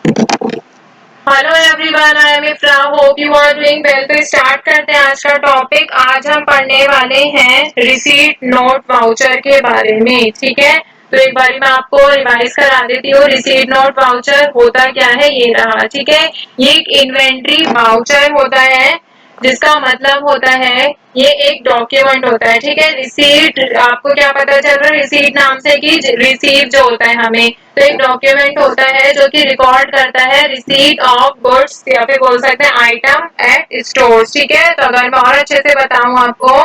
Hello everyone, I am Ifra, hope you are doing well. तो start करते हैं आज का टॉपिक। आज हम पढ़ने वाले हैं रिसीट नोट वाउचर के बारे में। ठीक है, तो एक बार मैं आपको रिवाइज करा देती हूँ। रिसीट नोट वाउचर होता क्या है, ये रहा। ठीक है, ये एक इन्वेंट्री वाउचर होता है, जिसका मतलब होता है ये एक डॉक्यूमेंट होता है। ठीक है, रिसीट आपको क्या पता चल रहा है रिसीट नाम से कि रिसीव जो होता है हमें, तो एक डॉक्यूमेंट होता है जो कि रिकॉर्ड करता है रिसीट ऑफ गुड्स या फिर बोल सकते हैं आइटम एट स्टोर्स। ठीक है, तो अगर मैं और अच्छे से बताऊं आपको,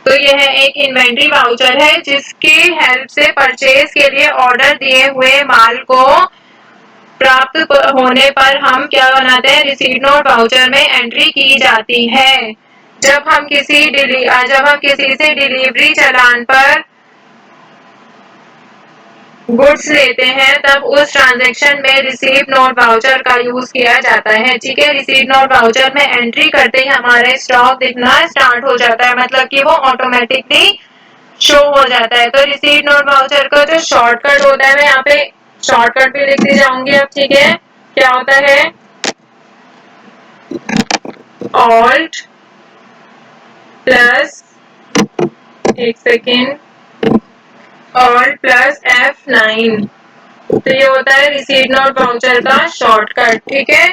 तो यह एक इन्वेंट्री वाउचर है जिसकी हेल्प से परचेज के लिए ऑर्डर दिए हुए माल को प्राप्त होने पर हम क्या बनाते हैं, रिसीट नोट वाउचर में एंट्री की जाती है। जब हम किसी से डिलीवरी चालान पर गुड्स लेते हैं तब उस ट्रांजैक्शन में रिसीट नोट वाउचर का यूज किया जाता है। ठीक है, रिसीट नोट वाउचर में एंट्री करते ही हमारे स्टॉक दिखना स्टार्ट हो जाता है, मतलब कि वो ऑटोमेटिकली शो हो जाता है। तो रिसीट नोट वाउचर का जो शॉर्टकट होता है, मैं यहाँ पे शॉर्टकट भी लिखती जाऊंगी अब। ठीक है, क्या होता है, ऑल्ट प्लस, एक सेकेंड, ऑल्ट प्लस F9। तो ये होता है रिसीट नोट वाउचर का शॉर्टकट। ठीक है,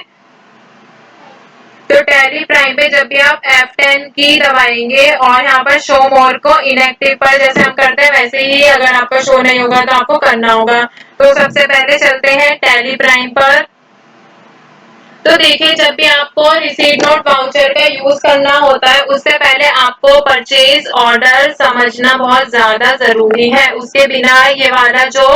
तो टैली प्राइम पे जब भी आप F10 की दबाएंगे और यहाँ पर शो मोर को इनएक्टिव पर जैसे हम करते हैं वैसे ही अगर आपका शो नहीं होगा तो आपको करना होगा। तो सबसे पहले चलते हैं टैली प्राइम पर। तो देखिए, जब भी आपको रिसीट नोट वाउचर का यूज करना होता है उससे पहले आपको परचेज ऑर्डर समझना बहुत ज्यादा जरूरी है। उसके बिना ये वाला जो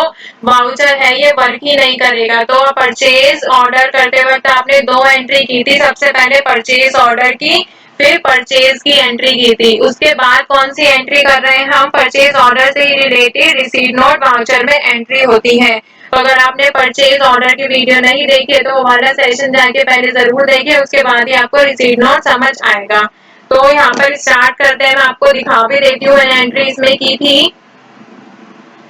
वाउचर है ये वर्क ही नहीं करेगा। तो परचेज ऑर्डर करते वक्त आपने दो एंट्री की थी, सबसे पहले परचेज ऑर्डर की, फिर परचेज की एंट्री की थी। उसके बाद कौन सी एंट्री कर रहे हैं हम, परचेज ऑर्डर से रिलेटेड रिसीट नोट वाउचर में एंट्री होती है। तो अगर आपने परचेज ऑर्डर की वीडियो नहीं देखी है तो वो वाला सेशन जाके पहले जरूर देखिए, उसके बाद ही आपको रिसीट नोट समझ आएगा। तो यहाँ पर स्टार्ट करते हैं, मैं आपको दिखा भी देती हूँ मैंने एंट्री इसमें की थी।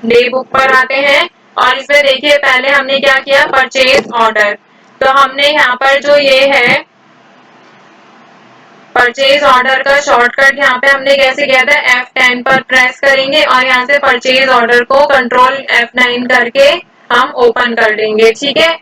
डे बुक पर आते हैं और इसमें देखिए पहले हमने क्या किया, परचेज ऑर्डर। तो हमने यहाँ पर जो ये है परचेज ऑर्डर का शॉर्टकट यहाँ पे हमने कैसे किया था, F10 पर प्रेस करेंगे और यहाँ से परचेज ऑर्डर को कंट्रोल F9 करके हम ओपन कर देंगे। ठीक है,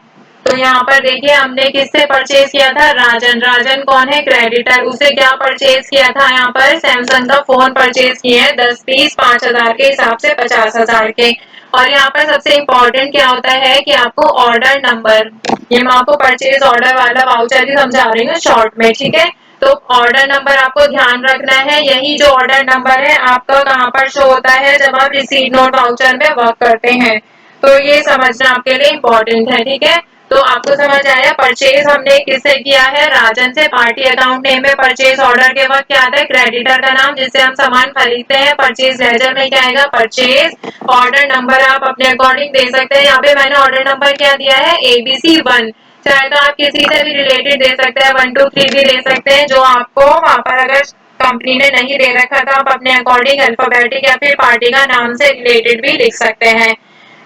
तो यहाँ पर देखिए हमने किससे परचेज किया था, राजन। राजन कौन है, क्रेडिटर। उसे क्या परचेज किया था, यहाँ पर सैमसंग का फोन परचेज किए हैं 10 पीस 5,000 के हिसाब से 50,000 के। और यहाँ पर सबसे इम्पोर्टेंट क्या होता है कि आपको ऑर्डर नंबर, ये मैं आपको परचेज ऑर्डर वाला वाउचर ही समझा रही हूँ शॉर्ट में। ठीक है, तो ऑर्डर नंबर आपको ध्यान रखना है। यही जो ऑर्डर नंबर है आपका कहाँ पर शो होता है, जब आप रिसीट नोट वाउचर में वर्क करते हैं। तो ये समझना आपके लिए इम्पोर्टेंट है। ठीक है, तो आपको समझ आया परचेज हमने किससे किया है, राजन से। पार्टी अकाउंट नेम में परचेज ऑर्डर के वक्त क्या आता है, क्रेडिटर का नाम जिससे हम सामान खरीदते हैं। परचेज लेजर में क्या आएगा, परचेज ऑर्डर नंबर आप अपने अकॉर्डिंग दे सकते हैं। यहाँ पे मैंने ऑर्डर नंबर क्या दिया है, ABC1। चाहे तो आप किसी से भी रिलेटेड दे सकते हैं, 1 2 3 भी दे सकते हैं। जो आपको वहां पर अगर कंपनी ने नहीं दे रखा था आप अपने अकॉर्डिंग अल्फाबेटिक या फिर पार्टी का नाम से रिलेटेड भी लिख सकते हैं।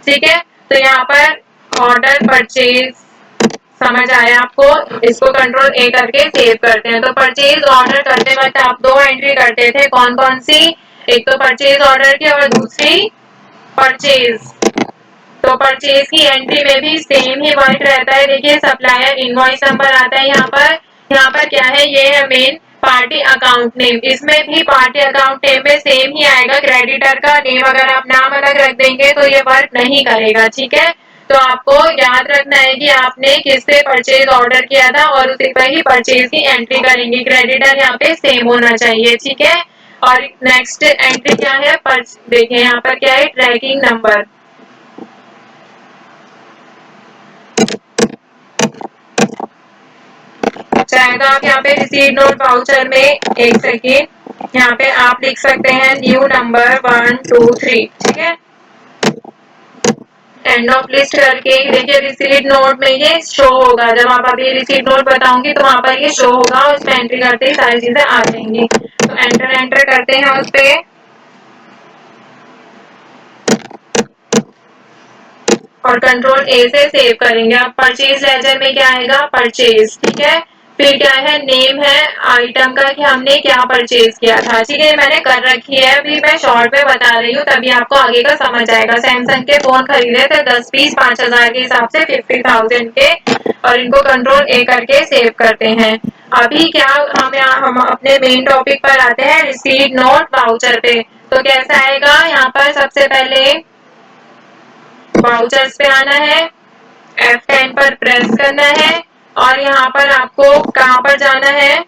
ठीक है, तो यहाँ पर ऑर्डर परचेज समझ आया आपको, इसको कंट्रोल A करके सेव करते हैं। तो परचेज ऑर्डर करते वक्त आप दो एंट्री करते थे, कौन कौन सी, एक तो परचेज ऑर्डर की और दूसरी परचेज। तो परचेज की एंट्री में भी सेम ही वर्क रहता है। देखिए सप्लायर इनवॉइस नंबर आता है यहाँ पर क्या है, ये है मेन पार्टी अकाउंट नेम। इसमें भी पार्टी अकाउंट नेम में सेम ही आएगा क्रेडिटर का नेम। अगर आप नाम अलग रख देंगे तो ये वर्क नहीं करेगा। ठीक है, तो आपको याद रखना है कि आपने किससे परचेज ऑर्डर किया था और उसी पर ही परचेज की एंट्री करेंगे। क्रेडिटर यहाँ पे सेम होना चाहिए। ठीक है, और नेक्स्ट एंट्री क्या है, देखिए यहाँ पर क्या है, ट्रैकिंग नंबर। चाहे तो आप यहाँ पे रिसीट नोट वाउचर में, एक सेकेंड, यहाँ पे आप लिख सकते हैं न्यू नंबर 1 2 3। ठीक है, एंड ऑफ लिस्ट करके देखिए रिसीट नोट में ये शो होगा। जब आप अभी रिसीट नोट बताऊंगी तो वहां पर ये शो होगा और उसमें एंट्री करते ही सारी चीजें आ जाएंगी। तो एंटर करते हैं उस पे। और कंट्रोल ए से सेव करेंगे। अब परचेज लेजर में क्या आएगा, परचेज, ठीक है। फिर क्या है, नेम है आइटम का कि हमने क्या परचेज किया था, ठीक है। मैंने कर रखी है, अभी मैं शॉर्ट में बता रही हूँ तभी आपको आगे का समझ आएगा। सैमसंग के फोन खरीदे थे 10 पीस 5000 के हिसाब से 50,000 के, और इनको कंट्रोल ए करके सेव करते हैं। अभी क्या हम अपने मेन टॉपिक पर आते हैं, रिसीट नोट वाउचर पे। तो कैसा आएगा, यहाँ पर सबसे पहले वाउचर्स पे आना है, F10 पर प्रेस करना है और यहाँ पर आपको कहाँ पर जाना है,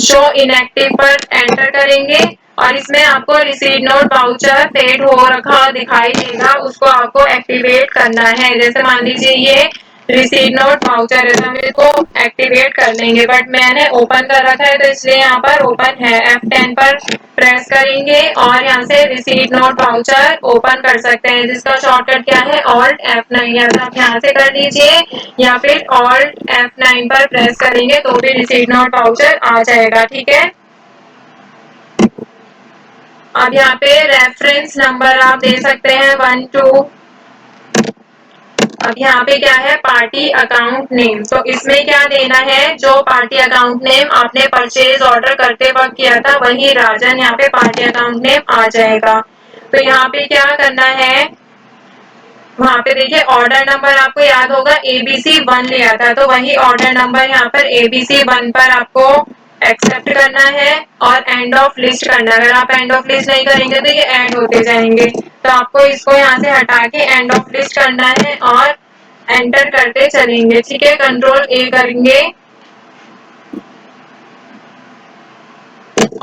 शो इनएक्टिव पर एंटर करेंगे और इसमें आपको रिसीट नोट वाउचर पेड हो रखा दिखाई देगा, उसको आपको एक्टिवेट करना है। जैसे मान लीजिए ये रिसीट नोट वाउचर है, हम इसको एक्टिवेट कर लेंगे, बट मैंने ओपन कर रखा है तो इसलिए यहाँ पर ओपन है। F10 पर प्रेस करेंगे और यहाँ से रिसीट नोट वाउचर ओपन कर सकते हैं, जिसका शॉर्टकट क्या है, Alt F9, या तो आप यहाँ से कर लीजिए या फिर Alt F9 पर प्रेस करेंगे तो भी रिसीट नोट वाउचर आ जाएगा, ठीक है। अब यहाँ पे रेफरेंस नंबर आप दे सकते हैं 1 2। अब यहाँ पे क्या है, पार्टी अकाउंट नेम, तो इसमें क्या देना है, जो पार्टी अकाउंट नेम आपने परचेज ऑर्डर करते वक्त किया था वही राजन यहाँ पे पार्टी अकाउंट नेम आ जाएगा। तो यहाँ पे क्या करना है, वहाँ पे देखिए ऑर्डर नंबर आपको याद होगा ABC1 लिया था, तो वही ऑर्डर नंबर यहाँ पर ABC1 पर आपको एक्सेप्ट करना है और एंड ऑफ लिस्ट करना है। अगर आप एंड ऑफ लिस्ट नहीं करेंगे तो ये ऐड होते जाएंगे, तो आपको इसको यहाँ से हटा के एंड ऑफ लिस्ट करना है और एंटर करते चलेंगे, ठीक है। कंट्रोल ए करेंगे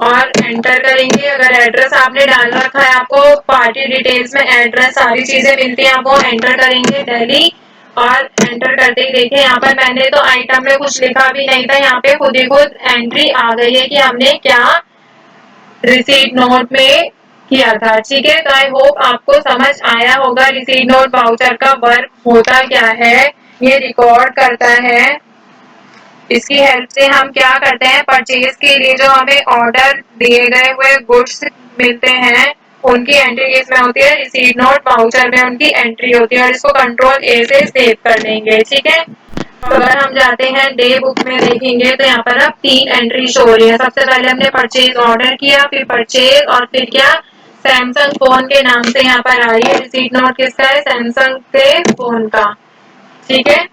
और एंटर करेंगे। अगर एड्रेस आपने डाल रखा है, आपको पार्टी डिटेल्स में एड्रेस सारी चीजें मिलती हैं, आप वो एंटर करेंगे दिल्ली, और एंटर करते ही देखिए यहाँ पर मैंने तो आइटम में कुछ लिखा भी नहीं था, यहाँ पे खुद ही खुद एंट्री आ गई है कि हमने क्या रिसीट नोट में किया था, ठीक है। तो आई होप आपको समझ आया होगा रिसीट नोट वाउचर का वर्क होता क्या है, ये रिकॉर्ड करता है। इसकी हेल्प से हम क्या करते हैं, परचेज के लिए जो हमें ऑर्डर दिए गए हुए गुड्स मिलते हैं उनकी एंट्री इसमें होती है, रिसीट नोट वाउचर में उनकी एंट्री होती है, और इसको कंट्रोल ए से सेव कर लेंगे, ठीक है। तो अगर हम जाते हैं डे बुक में देखेंगे तो यहाँ पर अब 3 एंट्री शो हो रही है। सबसे पहले हमने परचेज ऑर्डर किया, फिर परचेज, और फिर क्या, सैमसंग फोन के नाम से यहाँ पर आ रही है। रिसीट नोट किसका है, सैमसंग के फोन का, ठीक है।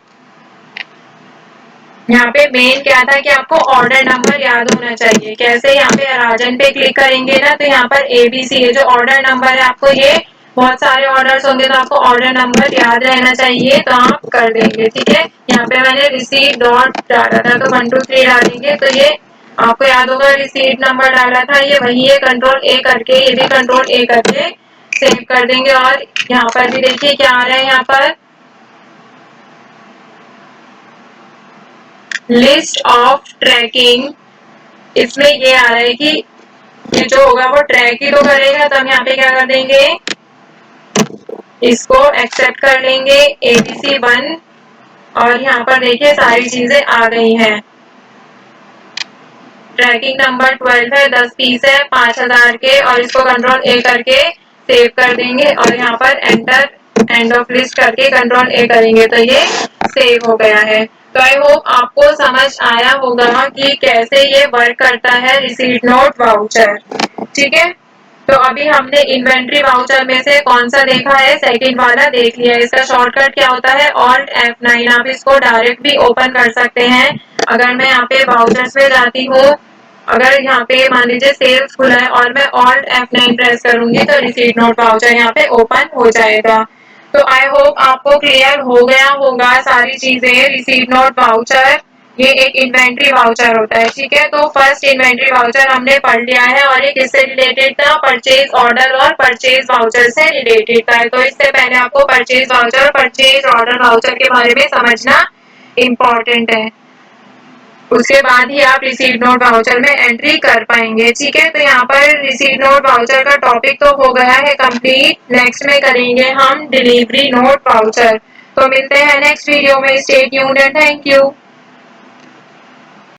यहाँ पे मेन क्या था कि आपको ऑर्डर नंबर याद होना चाहिए। कैसे, यहाँ पे राजन पे क्लिक करेंगे ना तो यहाँ पर ABC है जो ऑर्डर नंबर है, आपको ये बहुत सारे ऑर्डर्स होंगे तो आपको ऑर्डर नंबर याद रहना चाहिए, तो आप कर देंगे, ठीक है। यहाँ पे मैंने रिसीट डॉट डाला था तो 1 2 3 डालेंगे, तो ये आपको याद होगा रिसीट नंबर डाला था, ये वही है। कंट्रोल ए करके ये भी कंट्रोल ए करके सेव कर देंगे। और यहाँ पर भी देखिए क्या आ रहा है, यहाँ पर लिस्ट ऑफ ट्रैकिंग, इसमें ये आ रहा है कि ये जो होगा वो ट्रैक ही तो करेगा, तो हम यहाँ पे क्या कर देंगे, इसको एक्सेप्ट कर लेंगे ABC1, और यहाँ पर देखिए सारी चीजें आ गई हैं। ट्रैकिंग नंबर 12 है, 10 पीस है 5000 के, और इसको कंट्रोल ए करके सेव कर देंगे और यहाँ पर एंटर एंड ऑफ लिस्ट करके कंट्रोल ए करेंगे तो ये सेव हो गया है। तो आई होप आपको समझ आया होगा कि कैसे ये वर्क करता है रिसीट नोट वाउचर, ठीक है। तो अभी हमने इन्वेंट्री वाउचर में से कौन सा देखा है, सेकंड वाला देख लिया। इसका शॉर्टकट क्या होता है, Alt F9, आप इसको डायरेक्ट भी ओपन कर सकते हैं। अगर मैं यहाँ पे वाउचर्स में जाती हूँ, अगर यहाँ पे मान लीजिए सेल्स खुला है और मैं Alt F9 प्रेस करूंगी तो रिसीट नोट वाउचर यहाँ पे ओपन हो जाएगा। तो आई होप आपको क्लियर हो गया होगा सारी चीजें। रिसीट नोट वाउचर ये एक इन्वेंट्री वाउचर होता है, ठीक है। तो फर्स्ट इन्वेंट्री वाउचर हमने पढ़ लिया है, और ये किससे रिलेटेड था, परचेज ऑर्डर और परचेज वाउचर से रिलेटेड था। तो इससे पहले आपको परचेज वाउचर और परचेज ऑर्डर वाउचर के बारे में समझना इम्पोर्टेंट है, उसके बाद ही आप रिसीट नोट वाउचर में एंट्री कर पाएंगे, ठीक है। तो यहाँ पर रिसीट नोट वाउचर का टॉपिक तो हो गया है कंप्लीट। नेक्स्ट में करेंगे हम डिलीवरी नोट वाउचर। तो मिलते हैं नेक्स्ट वीडियो में, stay tuned and thank you.